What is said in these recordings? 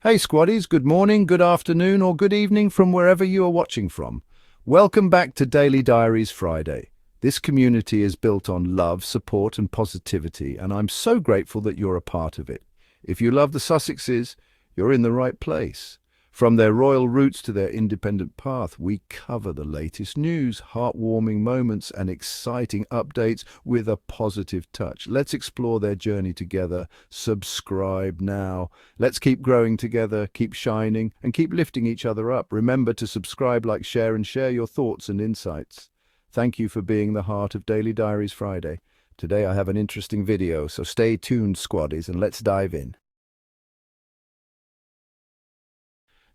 Hey Squaddies, good morning, good afternoon or good evening from wherever you are watching from. Welcome back to Daily Diaries Friday. This community is built on love, support and positivity, and I'm so grateful that you're a part of it. If you love the Sussexes, you're in the right place. From their royal roots to their independent path, we cover the latest news, heartwarming moments and exciting updates with a positive touch. Let's explore their journey together. Subscribe now. Let's keep growing together, keep shining, and keep lifting each other up. Remember to subscribe, like, share, and share your thoughts and insights. Thank you for being the heart of Daily Diaries Friday. Today I have an interesting video, so stay tuned, Squaddies, and let's dive in.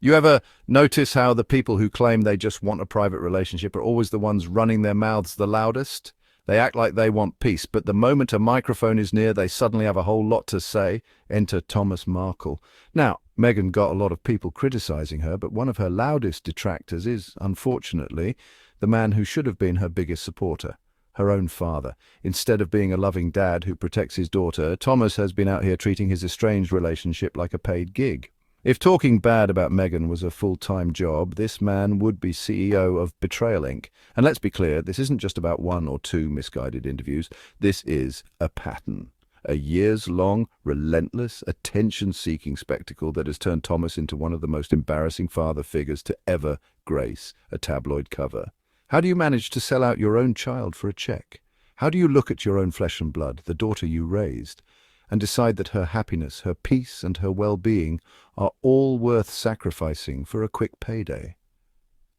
You ever notice how the people who claim they just want a private relationship are always the ones running their mouths the loudest? They act like they want peace, but the moment a microphone is near, they suddenly have a whole lot to say. Enter Thomas Markle. Now, Meghan got a lot of people criticizing her, but one of her loudest detractors is, unfortunately, the man who should have been her biggest supporter, her own father. Instead of being a loving dad who protects his daughter, Thomas has been out here treating his estranged relationship like a paid gig. If talking bad about Meghan was a full-time job, this man would be CEO of Betrayal Inc. And let's be clear, this isn't just about one or two misguided interviews. This is a pattern. A years-long, relentless, attention-seeking spectacle that has turned Thomas into one of the most embarrassing father figures to ever grace a tabloid cover. How do you manage to sell out your own child for a check? How do you look at your own flesh and blood, the daughter you raised, and decide that her happiness, her peace and her well-being are all worth sacrificing for a quick payday?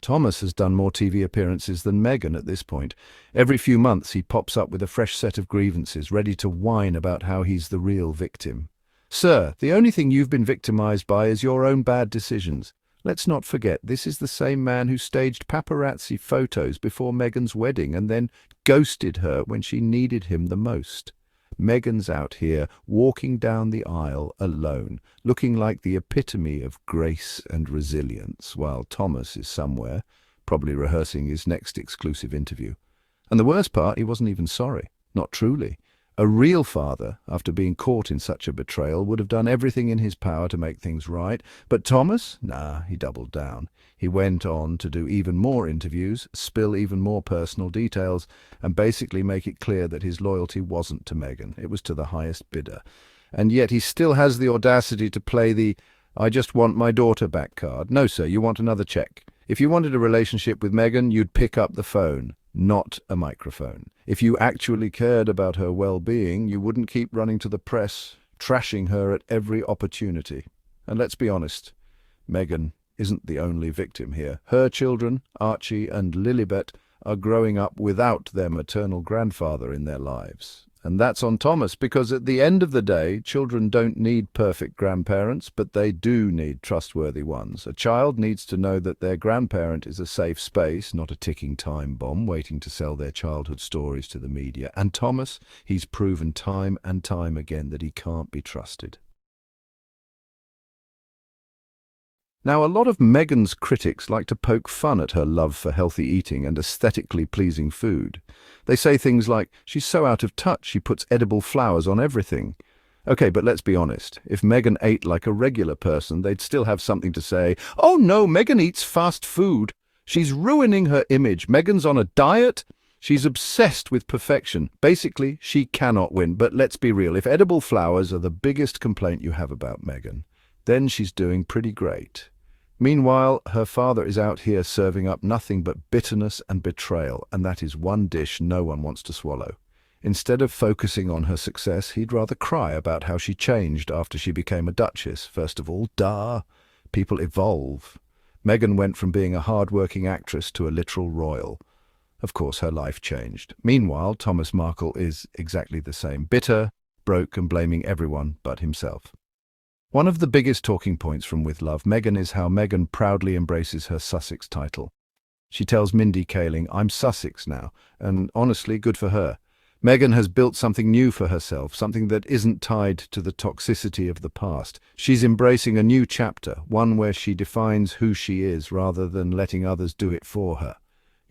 Thomas has done more TV appearances than Meghan at this point. Every few months he pops up with a fresh set of grievances, ready to whine about how he's the real victim. Sir, the only thing you've been victimized by is your own bad decisions. Let's not forget, this is the same man who staged paparazzi photos before Meghan's wedding and then ghosted her when she needed him the most. Meghan's out here, walking down the aisle alone, looking like the epitome of grace and resilience, while Thomas is somewhere, probably rehearsing his next exclusive interview. And the worst part, he wasn't even sorry. Not truly. A real father, after being caught in such a betrayal, would have done everything in his power to make things right. But Thomas? Nah, he doubled down. He went on to do even more interviews, spill even more personal details, and basically make it clear that his loyalty wasn't to Meghan, it was to the highest bidder. And yet he still has the audacity to play the "I just want my daughter back" card. No, sir, you want another check. If you wanted a relationship with Meghan, you'd pick up the phone, not a microphone. If you actually cared about her well-being, you wouldn't keep running to the press, trashing her at every opportunity. And let's be honest, Meghan isn't the only victim here. Her children, Archie and Lilibet, are growing up without their maternal grandfather in their lives. And that's on Thomas, because at the end of the day, children don't need perfect grandparents, but they do need trustworthy ones. A child needs to know that their grandparent is a safe space, not a ticking time bomb waiting to sell their childhood stories to the media. And Thomas, he's proven time and time again that he can't be trusted. Now, a lot of Meghan's critics like to poke fun at her love for healthy eating and aesthetically pleasing food. They say things like, she's so out of touch, she puts edible flowers on everything. Okay, but let's be honest. If Meghan ate like a regular person, they'd still have something to say. Oh no, Meghan eats fast food. She's ruining her image. Meghan's on a diet. She's obsessed with perfection. Basically, she cannot win. But let's be real. If edible flowers are the biggest complaint you have about Meghan, then she's doing pretty great. Meanwhile, her father is out here serving up nothing but bitterness and betrayal, and that is one dish no one wants to swallow. Instead of focusing on her success, he'd rather cry about how she changed after she became a duchess. First of all, people evolve. Meghan went from being a hard-working actress to a literal royal. Of course, her life changed. Meanwhile, Thomas Markle is exactly the same, bitter, broke, and blaming everyone but himself. One of the biggest talking points from With Love, Meghan, is how Meghan proudly embraces her Sussex title. She tells Mindy Kaling, "I'm Sussex now," and honestly, good for her. Meghan has built something new for herself, something that isn't tied to the toxicity of the past. She's embracing a new chapter, one where she defines who she is rather than letting others do it for her.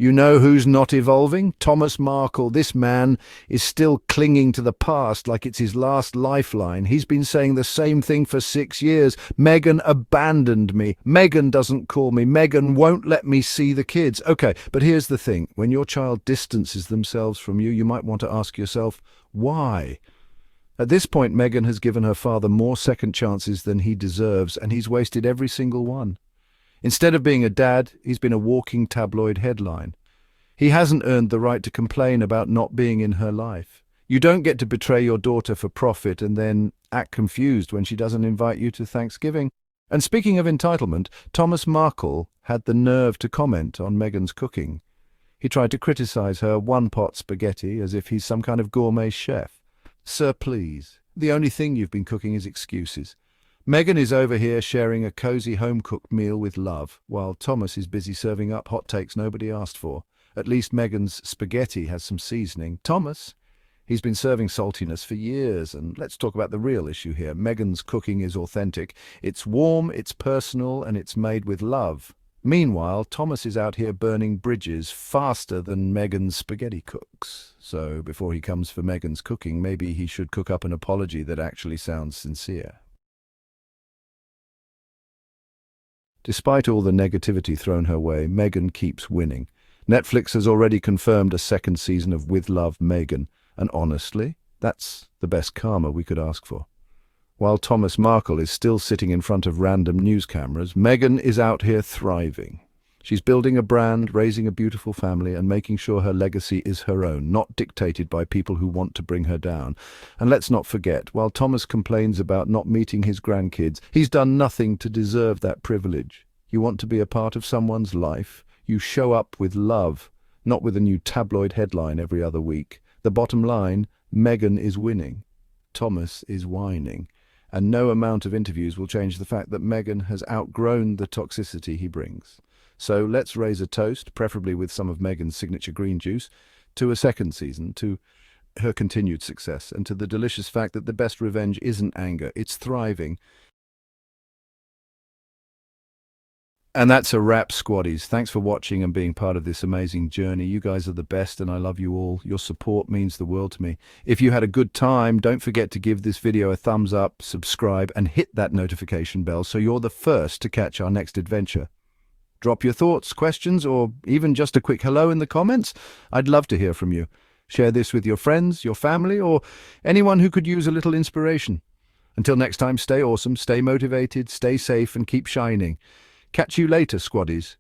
You know who's not evolving? Thomas Markle. This man is still clinging to the past like it's his last lifeline. He's been saying the same thing for 6 years. Meghan abandoned me. Meghan doesn't call me. Meghan won't let me see the kids. Okay, but here's the thing. When your child distances themselves from you, you might want to ask yourself, why? At this point, Meghan has given her father more second chances than he deserves, and he's wasted every single one. Instead of being a dad, he's been a walking tabloid headline. He hasn't earned the right to complain about not being in her life. You don't get to betray your daughter for profit and then act confused when she doesn't invite you to Thanksgiving. And speaking of entitlement, Thomas Markle had the nerve to comment on Meghan's cooking. He tried to criticize her one-pot spaghetti as if he's some kind of gourmet chef. Sir, please, the only thing you've been cooking is excuses. Meghan is over here sharing a cozy home-cooked meal with love, while Thomas is busy serving up hot takes nobody asked for. At least Meghan's spaghetti has some seasoning. Thomas, he's been serving saltiness for years, and let's talk about the real issue here. Meghan's cooking is authentic. It's warm, it's personal, and it's made with love. Meanwhile, Thomas is out here burning bridges faster than Meghan's spaghetti cooks. So before he comes for Meghan's cooking, maybe he should cook up an apology that actually sounds sincere. Despite all the negativity thrown her way, Meghan keeps winning. Netflix has already confirmed a second season of With Love, Meghan, and honestly, that's the best karma we could ask for. While Thomas Markle is still sitting in front of random news cameras, Meghan is out here thriving. She's building a brand, raising a beautiful family, and making sure her legacy is her own, not dictated by people who want to bring her down. And let's not forget, while Thomas complains about not meeting his grandkids, he's done nothing to deserve that privilege. You want to be a part of someone's life? You show up with love, not with a new tabloid headline every other week. The bottom line, Meghan is winning. Thomas is whining. And no amount of interviews will change the fact that Meghan has outgrown the toxicity he brings. So let's raise a toast, preferably with some of Meghan's signature green juice, to a second season, to her continued success, and to the delicious fact that the best revenge isn't anger, it's thriving. And that's a wrap, squaddies. Thanks for watching and being part of this amazing journey. You guys are the best and I love you all. Your support means the world to me. If you had a good time, don't forget to give this video a thumbs up, subscribe, and hit that notification bell so you're the first to catch our next adventure. Drop your thoughts, questions, or even just a quick hello in the comments. I'd love to hear from you. Share this with your friends, your family, or anyone who could use a little inspiration. Until next time, stay awesome, stay motivated, stay safe, and keep shining. Catch you later, squaddies.